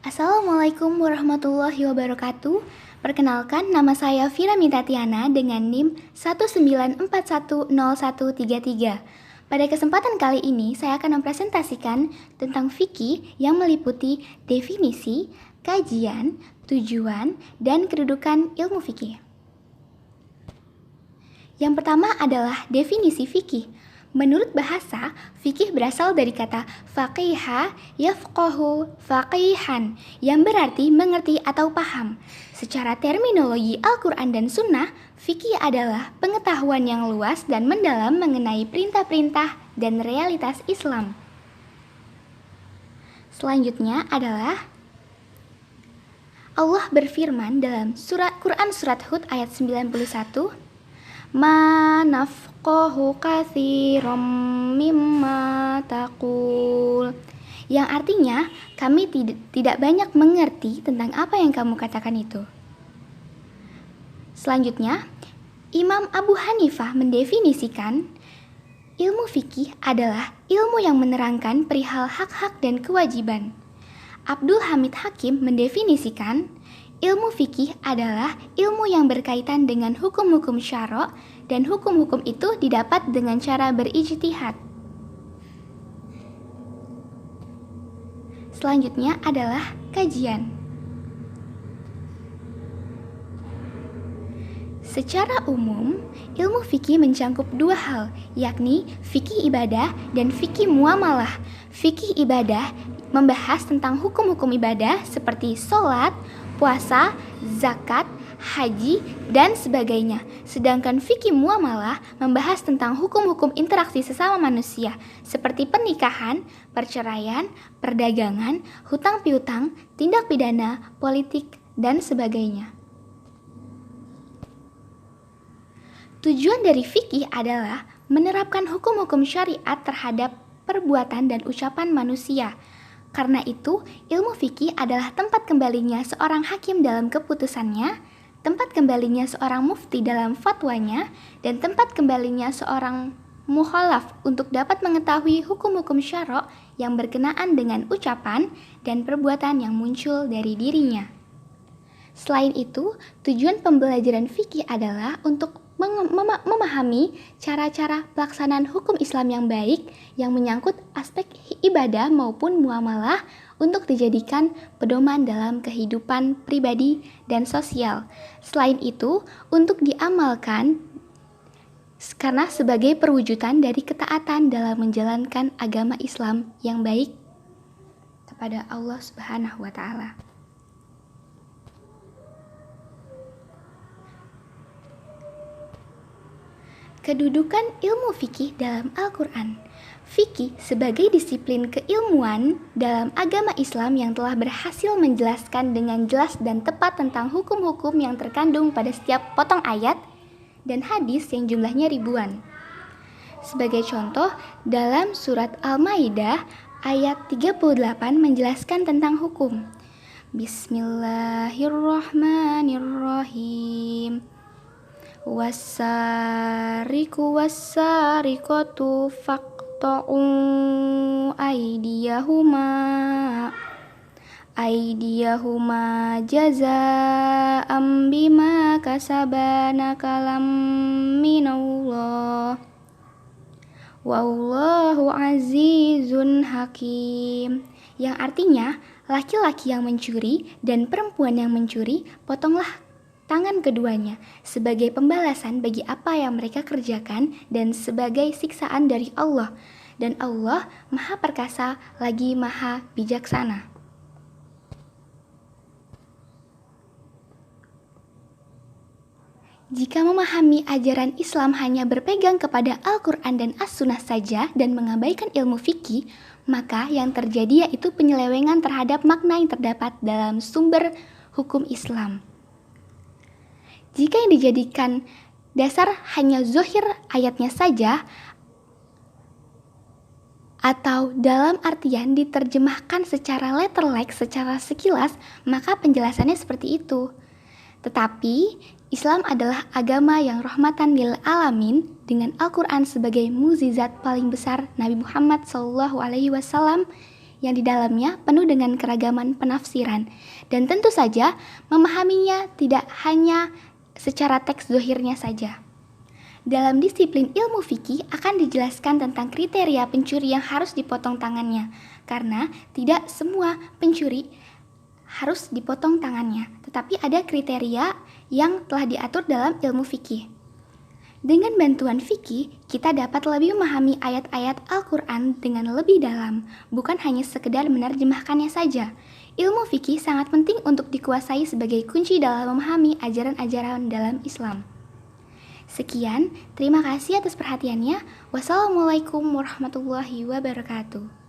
Assalamualaikum warahmatullahi wabarakatuh. Perkenalkan, nama saya Firamita Tiana dengan NIM 194100133. Pada kesempatan kali ini, saya akan mempresentasikan tentang fikih yang meliputi definisi, kajian, tujuan, dan kedudukan ilmu fikih. Yang pertama adalah definisi fikih. Menurut bahasa, fikih berasal dari kata faqiha yafqahu faqihan yang berarti mengerti atau paham. Secara terminologi Al-Quran dan Sunnah, fikih adalah pengetahuan yang luas dan mendalam mengenai perintah-perintah dan realitas Islam. Selanjutnya adalah Allah berfirman dalam Quran Surat Hud ayat 91, Ma nafqahu katsiran mimma taqul, yang artinya kami tidak banyak mengerti tentang apa yang kamu katakan itu. Selanjutnya, Imam Abu Hanifah mendefinisikan ilmu fikih adalah ilmu yang menerangkan perihal hak-hak dan kewajiban. Abdul Hamid Hakim mendefinisikan ilmu fikih adalah ilmu yang berkaitan dengan hukum-hukum syara' dan hukum-hukum itu didapat dengan cara berijtihad. Selanjutnya adalah kajian. Secara umum, ilmu fikih mencangkup dua hal, yakni fikih ibadah dan fikih muamalah. Fikih ibadah membahas tentang hukum-hukum ibadah seperti sholat, puasa, zakat, haji, dan sebagainya. Sedangkan fikih muamalah membahas tentang hukum-hukum interaksi sesama manusia seperti pernikahan, perceraian, perdagangan, hutang piutang, tindak pidana, politik, dan sebagainya. Tujuan dari fikih adalah menerapkan hukum-hukum syariat terhadap perbuatan dan ucapan manusia. Karena itu, ilmu fikih adalah tempat kembalinya seorang hakim dalam keputusannya, tempat kembalinya seorang mufti dalam fatwanya, dan tempat kembalinya seorang mukhalaf untuk dapat mengetahui hukum-hukum syara' yang berkenaan dengan ucapan dan perbuatan yang muncul dari dirinya. Selain itu, tujuan pembelajaran fikih adalah untuk memahami cara-cara pelaksanaan hukum Islam yang baik yang menyangkut aspek ibadah maupun muamalah untuk dijadikan pedoman dalam kehidupan pribadi dan sosial. Selain itu, untuk diamalkan karena sebagai perwujudan dari ketaatan dalam menjalankan agama Islam yang baik kepada Allah Subhanahu wa Ta'ala. Kedudukan ilmu fikih dalam Al-Quran. Fikih sebagai disiplin keilmuan dalam agama Islam yang telah berhasil menjelaskan dengan jelas dan tepat tentang hukum-hukum yang terkandung pada setiap potong ayat dan hadis yang jumlahnya ribuan. Sebagai contoh, dalam surat Al-Maidah ayat 38 menjelaskan tentang hukum. Bismillahirrahmanirrahim. Wassariku wassariqatu faqta'u aydiyahuma jazaa'am bima kasabana kalam minallah wallahu azizun hakim, yang artinya laki-laki yang mencuri dan perempuan yang mencuri, potonglah tangan keduanya sebagai pembalasan bagi apa yang mereka kerjakan dan sebagai siksaan dari Allah, dan Allah Maha Perkasa lagi Maha Bijaksana. Jika memahami ajaran Islam hanya berpegang kepada Al-Quran dan As-Sunnah saja dan mengabaikan ilmu fikih, maka yang terjadi yaitu penyelewengan terhadap makna yang terdapat dalam sumber hukum Islam. Jika yang dijadikan dasar hanya zohir ayatnya saja, atau dalam artian diterjemahkan secara letter-like, secara sekilas, maka penjelasannya seperti itu. Tetapi, Islam adalah agama yang rahmatan lil alamin dengan Al-Quran sebagai mukjizat paling besar Nabi Muhammad SAW yang di dalamnya penuh dengan keragaman penafsiran. Dan tentu saja memahaminya tidak hanya secara teks zahirnya saja. Dalam disiplin ilmu fikih akan dijelaskan tentang kriteria pencuri yang harus dipotong tangannya, karena tidak semua pencuri harus dipotong tangannya, tetapi ada kriteria yang telah diatur dalam ilmu fikih. Dengan bantuan fikih, kita dapat lebih memahami ayat-ayat Al-Quran dengan lebih dalam, bukan hanya sekedar menerjemahkannya saja. Ilmu fikih sangat penting untuk dikuasai sebagai kunci dalam memahami ajaran-ajaran dalam Islam. Sekian, terima kasih atas perhatiannya. Wassalamualaikum warahmatullahi wabarakatuh.